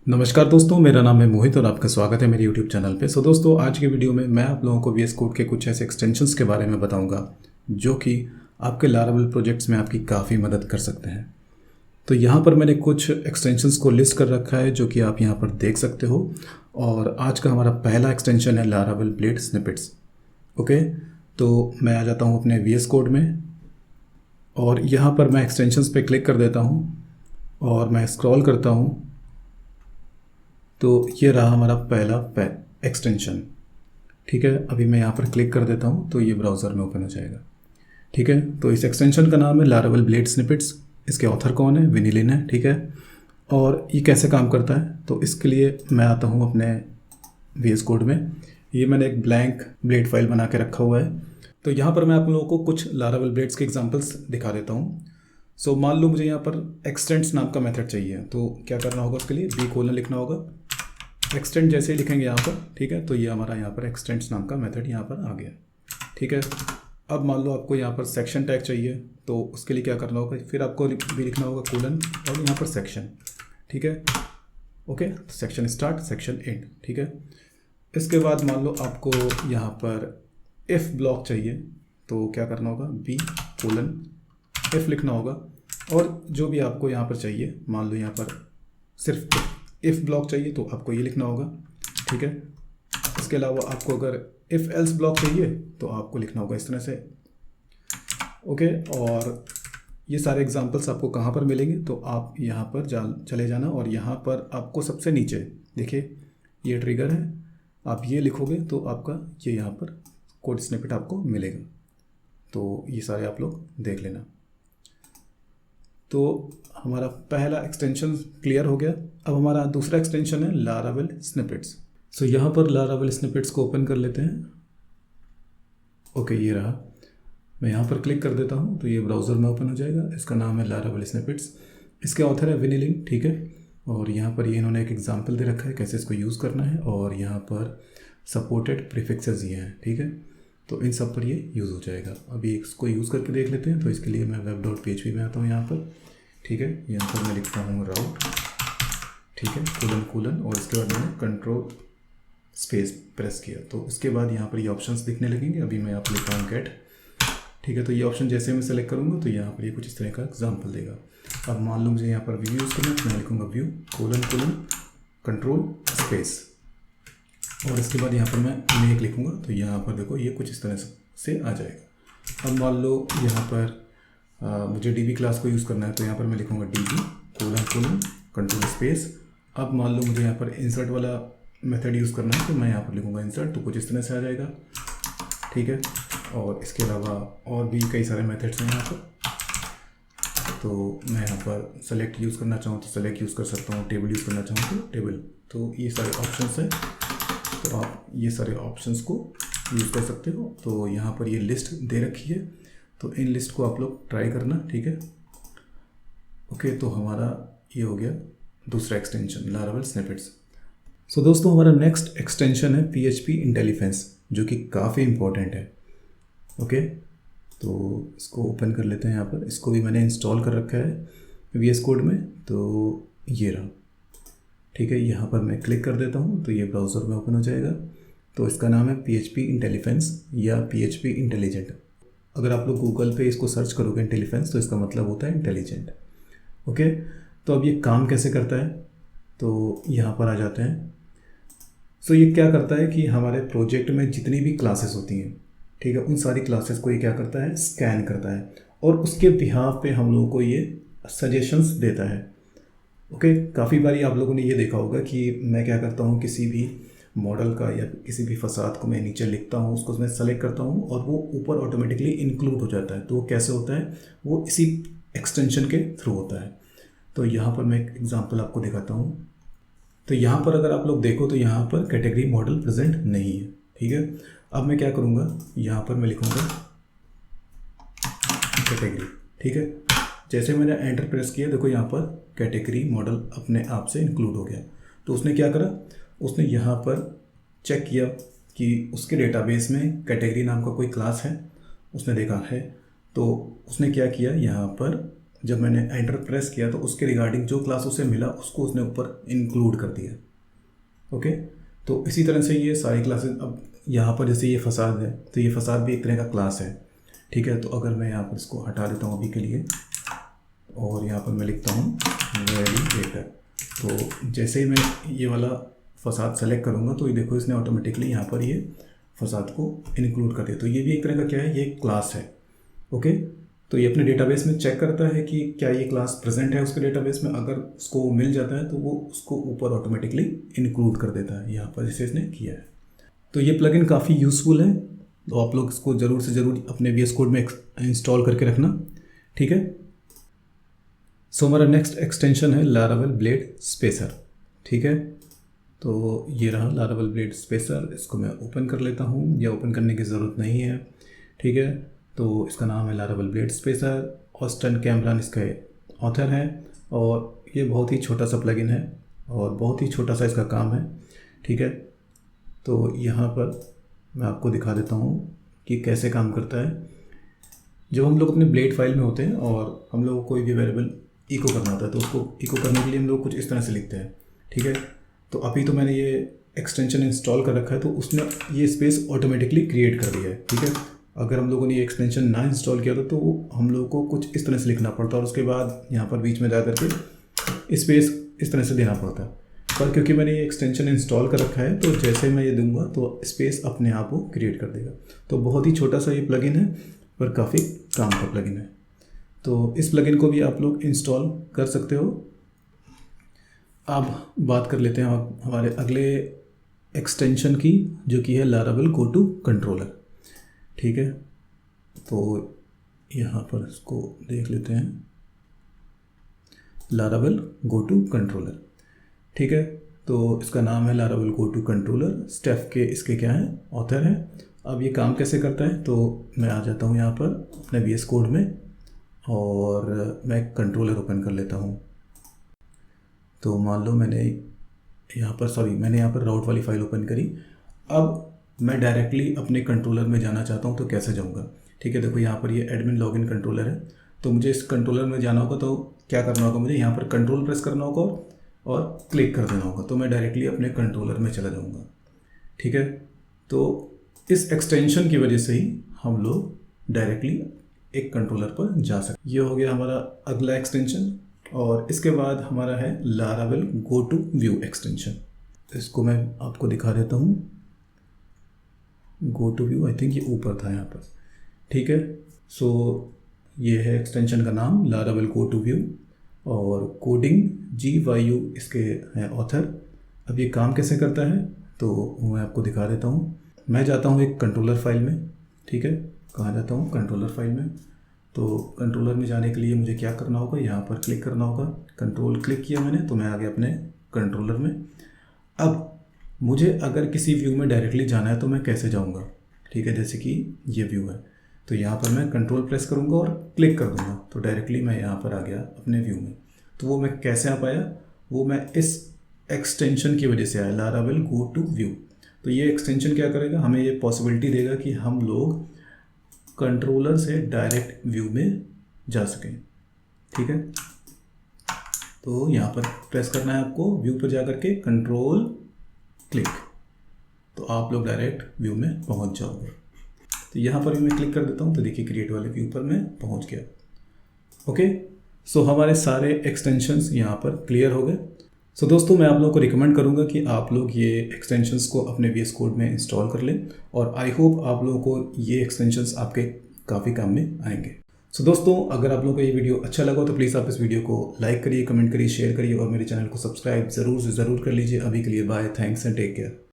नमस्कार दोस्तों, मेरा नाम है मोहित और आपका स्वागत है मेरे यूट्यूब चैनल पे। दोस्तों, आज के वीडियो में मैं आप लोगों को वीएस कोड के कुछ ऐसे एक्सटेंशंस के बारे में बताऊंगा जो कि आपके लारावेल प्रोजेक्ट्स में आपकी काफ़ी मदद कर सकते हैं। तो यहाँ पर मैंने कुछ एक्सटेंशंस को लिस्ट कर रखा है जो कि आप यहाँ पर देख सकते हो। और आज का हमारा पहला एक्सटेंशन है लारावेल ब्लेड स्निपेट्स। ओके, तो मैं आ जाता हूँ अपने वीएस कोड में और यहाँ पर मैं एक्सटेंशंस पे क्लिक कर देता हूँ और मैं स्क्रॉल करता हूँ। तो ये रहा हमारा पहला एक्सटेंशन। ठीक है, अभी मैं यहाँ पर क्लिक कर देता हूँ तो ये ब्राउज़र में ओपन हो जाएगा। ठीक है, तो इस एक्सटेंशन का नाम है लारावेल ब्लेड स्निपेट्स। इसके ऑथर कौन है? विनी लिन है। ठीक है, और ये कैसे काम करता है तो इसके लिए मैं आता हूँ अपने वीएस कोड में। ये मैंने एक ब्लैंक ब्लेड फाइल बना के रखा हुआ है। तो यहाँ पर मैं आप लोगों को कुछ लारावेल ब्लेड्स के एग्जाम्पल्स दिखा देता हूँ। सो मान लो मुझे यहाँ पर एक्सटेंड्स नाम का मेथड चाहिए, तो क्या करना होगा उसके लिए? बी कोलन लिखना होगा। एक्सटेंड जैसे ही लिखेंगे यहाँ पर, ठीक है, तो ये हमारा यहाँ पर एक्सटेंड्स नाम का मेथड यहाँ पर आ गया। ठीक है, अब मान लो आपको यहाँ पर सेक्शन टैग चाहिए, तो उसके लिए क्या करना होगा? फिर आपको भी लिखना होगा कोलन और यहाँ पर सेक्शन। ठीक है, okay, section start, section and. ठीक है, इसके बाद मान लो आपको यहाँ पर इफ़ ब्लॉक चाहिए, तो क्या करना होगा? बी कोलन इफ़ लिखना होगा। और जो भी आपको यहाँ पर चाहिए, मान लो यहाँ पर सिर्फ इफ़ ब्लॉक चाहिए तो आपको ये लिखना होगा। ठीक है, इसके अलावा आपको अगर इफ़ एल्स ब्लॉक चाहिए तो आपको लिखना होगा इस तरह से। ओके, और ये सारे एग्जांपल्स आपको कहाँ पर मिलेंगे? तो आप यहाँ पर चले जाना और यहाँ पर आपको सबसे नीचे देखिए ये ट्रिगर है, आप ये लिखोगे तो आपका ये यहाँ पर कोड स्निपेट आपको मिलेगा। तो ये सारे आप लोग देख लेना। तो हमारा पहला एक्सटेंशन क्लियर हो गया। अब हमारा दूसरा एक्सटेंशन है लारावेल स्निपेट्स। सो यहाँ पर लारावेल स्निपेट्स को ओपन कर लेते हैं। ओके, ये रहा। मैं यहाँ पर क्लिक कर देता हूँ तो ये ब्राउज़र में ओपन हो जाएगा। इसका नाम है लारावेल स्निपेट्स। इसके ऑथर है विनी लिन। ठीक है, और यहाँ पर ये इन्होंने एक एग्जाम्पल दे रखा है कैसे इसको यूज़ करना है, और यहाँ पर सपोर्टेड प्रीफिक्सेस ये हैं। ठीक है, तो इन सब पर ये यूज़ हो जाएगा। अभी इसको यूज़ करके देख लेते हैं। तो इसके लिए मैं web.php में आता हूँ यहाँ पर। ठीक है, यहाँ पर मैं लिखता हूँ राउट, ठीक है, कोलन और इसके बाद मैंने कंट्रोल स्पेस प्रेस किया तो उसके बाद यहाँ पर ये ऑप्शंस दिखने लगेंगे। अभी मैं यहाँ पर लिखता हूँ गेट। ठीक है, तो ये ऑप्शन जैसे मैं सेलेक्ट करूँगा तो यहाँ पर ये कुछ इस तरह का एग्जाम्पल देगा। अब मान लो मुझे यहाँ पर व्यू यूज़ करना है तो मैं लिखूँगा व्यू कोलन कंट्रोल स्पेस और इसके बाद यहाँ पर मैं मेक लिखूँगा तो यहाँ पर देखो ये कुछ इस तरह से आ जाएगा। अब मान लो यहाँ पर मुझे डीबी क्लास को यूज़ करना है तो यहाँ पर मैं लिखूँगा डीबी कोलन कंट्रोल स्पेस। अब मान लो मुझे यहाँ पर इंसर्ट वाला मेथड यूज़ करना है तो मैं यहाँ पर लिखूँगा इंसर्ट, तो कुछ इस तरह से आ जाएगा। ठीक है, और इसके अलावा और भी कई सारे मेथड्स हैं यहाँ पर। तो मैं यहाँ पर सेलेक्ट यूज़ करना चाहूँ तो सेलेक्ट यूज़ कर सकता हूँ, टेबल यूज़ करना चाहूँ तो टेबल। तो ये सारे ऑप्शंस हैं, तो आप ये सारे ऑप्शंस को यूज़ कर सकते हो। तो यहाँ पर ये लिस्ट दे रखी है, तो इन लिस्ट को आप लोग ट्राई करना। ठीक है, ओके, तो हमारा ये हो गया दूसरा एक्सटेंशन लारावेल स्निपेट्स। सो दोस्तों, हमारा नेक्स्ट एक्सटेंशन है PHP इंटेलिफेंस, जो कि काफ़ी इम्पोर्टेंट है। ओके, तो इसको ओपन कर लेते हैं। यहाँ पर इसको भी मैंने इंस्टॉल कर रखा है VS कोड में, तो ये रहा। ठीक है, यहाँ पर मैं क्लिक कर देता हूँ तो ये ब्राउज़र में ओपन हो जाएगा। तो इसका नाम है PHP इंटेलिफेंस या PHP इंटेलिजेंट। अगर आप लोग गूगल पे इसको सर्च करोगे इंटेलिफेंस तो इसका मतलब होता है इंटेलिजेंट। ओके, तो अब ये काम कैसे करता है तो यहाँ पर आ जाते हैं। सो ये क्या करता है कि हमारे प्रोजेक्ट में जितनी भी क्लासेस होती हैं, ठीक है, उन सारी क्लासेस को ये क्या करता है? स्कैन करता है और उसके बिहाफ पे हम लोगों को ये सजेशंस देता है। ओके, काफ़ी बारी आप लोगों ने ये देखा होगा कि मैं क्या करता हूँ, किसी भी मॉडल का या किसी भी फसाद को मैं नीचे लिखता हूँ, उसको मैं सेलेक्ट करता हूँ और वो ऊपर ऑटोमेटिकली इंक्लूड हो जाता है। तो वो कैसे होता है? वो इसी एक्सटेंशन के थ्रू होता है। तो यहाँ पर मैं एक एग्जांपल आपको दिखाता हूँ। तो यहाँ पर अगर आप लोग देखो तो यहाँ पर कैटेगरी मॉडल प्रेजेंट नहीं है। ठीक है, अब मैं क्या करूँगा, यहाँ पर मैं लिखूँगा कैटेगरी। ठीक है, जैसे मैंने एंटर प्रेस किया, देखो यहाँ पर कैटेगरी मॉडल अपने आप से इंक्लूड हो गया। तो उसने क्या करा, उसने यहाँ पर चेक किया कि उसके डेटाबेस में कैटेगरी नाम का कोई क्लास है, उसने देखा है, तो उसने क्या किया, यहाँ पर जब मैंने एंटर प्रेस किया तो उसके रिगार्डिंग जो क्लास उसे मिला उसको उसने ऊपर इंक्लूड कर दिया। ओके, तो इसी तरह से ये सारी क्लासेस, अब यहाँ पर जैसे ये फसाद है तो ये फसाद भी एक तरह का क्लास है। ठीक है, तो अगर मैं यहाँ पर इसको हटा देता हूँ अभी के लिए और यहाँ पर मैं लिखता हूँ वैलिडेटर, तो जैसे ही मैं ये वाला फसाद सेलेक्ट करूँगा तो ये देखो इसने ऑटोमेटिकली यहाँ पर ये फसाद को इंक्लूड कर दिया। तो ये भी एक तरह का क्या है, ये क्लास है। ओके, तो ये अपने डेटाबेस में चेक करता है कि क्या ये क्लास प्रेजेंट है उसके डेटाबेस में। अगर उसको मिल जाता है तो वो उसको ऊपर ऑटोमेटिकली इंक्लूड कर देता है, यहाँ पर जैसे इसने किया है। तो ये प्लगइन काफ़ी यूज़फुल है, तो आप लोग इसको ज़रूर से ज़रूर अपने VS कोड में इंस्टॉल करके रखना। ठीक है, सो हमारा नेक्स्ट एक्सटेंशन है लारावेल ब्लेड स्पेसर। ठीक है, तो ये रहा लारावेल ब्लेड स्पेसर, इसको मैं ओपन कर लेता हूँ, या ओपन करने की ज़रूरत नहीं है। ठीक है, तो इसका नाम है Laravel Blade Spacer, Austen Cameron इसका ऑथर है, और ये बहुत ही छोटा सा प्लगइन है और बहुत ही छोटा सा इसका काम है। ठीक है, तो यहाँ पर मैं आपको दिखा देता हूँ कि कैसे काम करता है। जब हम लोग अपने ब्लेड फाइल में होते हैं और हम लोग को कोई भी वेरिएबल इको करना होता है तो उसको इको करने के लिए हम लोग कुछ इस तरह से लिखते हैं। ठीक है, तो अभी तो मैंने ये एक्सटेंशन इंस्टॉल कर रखा है तो उसने ये स्पेस ऑटोमेटिकली क्रिएट कर दिया है। ठीक है, अगर हम लोगों ने ये एक्सटेंशन ना इंस्टॉल किया तो हम लोगों को कुछ इस तरह से लिखना पड़ता है और उसके बाद यहाँ पर बीच में जा करके स्पेस इस तरह से देना पड़ता है। पर क्योंकि मैंने ये एक्सटेंशन इंस्टॉल कर रखा है तो जैसे मैं ये दूंगा तो स्पेस अपने आप वो क्रिएट कर देगा। तो बहुत ही छोटा सा ये प्लगइन है पर काफ़ी काम का प्लगइन है, तो इस प्लगइन को भी आप लोग इंस्टॉल कर सकते हो। अब बात कर लेते हैं हमारे अगले एक्सटेंशन की, जो कि है लारावेल गो टू कंट्रोलर। ठीक है, तो यहाँ पर इसको देख लेते हैं, लारावेल गो टू कंट्रोलर। ठीक है, तो इसका नाम है Laravel go to controller, Stef K इसके क्या हैं, ऑथर हैं। अब ये काम कैसे करता है, तो मैं आ जाता हूँ यहाँ पर अपने VS कोड में और मैं कंट्रोलर ओपन कर लेता हूँ। तो मान लो मैंने यहाँ पर राउट वाली फाइल ओपन करी। अब मैं डायरेक्टली अपने कंट्रोलर में जाना चाहता हूँ तो कैसे जाऊँगा। ठीक है, देखो यहाँ पर ये एडमिन लॉगिन कंट्रोलर है, तो मुझे इस कंट्रोलर में जाना होगा तो क्या करना होगा, मुझे यहाँ पर कंट्रोल प्रेस करना होगा और क्लिक कर देना होगा, तो मैं डायरेक्टली अपने कंट्रोलर में चला जाऊँगा। ठीक है, तो इस एक्सटेंशन की वजह से ही हम लोग डायरेक्टली एक कंट्रोलर पर जा सकते। ये हो गया हमारा अगला एक्सटेंशन, और इसके बाद हमारा है Laravel go to view extension. इसको मैं आपको दिखा देता हूँ, go to view, I think ये ऊपर था यहाँ पर। ठीक है, सो ये है एक्सटेंशन का नाम लारावेल गो टू व्यू, और कोडिंग GYU इसके हैं ऑथर। अब ये काम कैसे करता है तो मैं आपको दिखा देता हूँ। मैं जाता हूँ एक कंट्रोलर फाइल में। ठीक है, कहाँ जाता हूँ, कंट्रोलर फाइल में। तो कंट्रोलर में जाने के लिए मुझे क्या करना होगा, यहाँ पर क्लिक करना होगा। कंट्रोल क्लिक किया मैंने तो मैं आ गया अपने कंट्रोलर में। अब मुझे अगर किसी व्यू में डायरेक्टली जाना है तो मैं कैसे जाऊँगा। ठीक है, जैसे कि ये व्यू है तो यहाँ पर मैं कंट्रोल प्रेस करूँगा और क्लिक कर दूँगा तो डायरेक्टली मैं यहाँ पर आ गया अपने व्यू में। तो वो मैं कैसे आ पाया, वो मैं इस एक्सटेंशन की वजह से आया, लारावेल गो टू व्यू। तो ये एक्सटेंशन क्या करेगा, हमें ये पॉसिबिलिटी देगा कि हम लोग कंट्रोलर से डायरेक्ट व्यू में जा सकें। ठीक है, तो यहाँ पर प्रेस करना है आपको, व्यू पर जा करके कंट्रोल क्लिक, तो आप लोग डायरेक्ट व्यू में पहुँच जाओगे। तो यहाँ पर भी मैं क्लिक कर देता हूँ तो देखिए क्रिएट वाले व्यू पर मैं पहुँच गया। ओके, सो हमारे सारे एक्सटेंशंस यहाँ पर क्लियर हो गए। सो दोस्तों, मैं आप लोगों को रिकमेंड करूँगा कि आप लोग ये एक्सटेंशंस को अपने VS कोड में इंस्टॉल कर लें, और आई होप आप लोगों को ये एक्सटेंशंस आपके काफ़ी काम में आएंगे। सो दोस्तों, अगर आप लोगों को ये वीडियो अच्छा लगा तो प्लीज़ आप इस वीडियो को लाइक करिए, कमेंट करिए, शेयर करिए और मेरे चैनल को सब्सक्राइब ज़रूर से ज़रूर कर लीजिए। अभी के लिए bye, thanks and take care.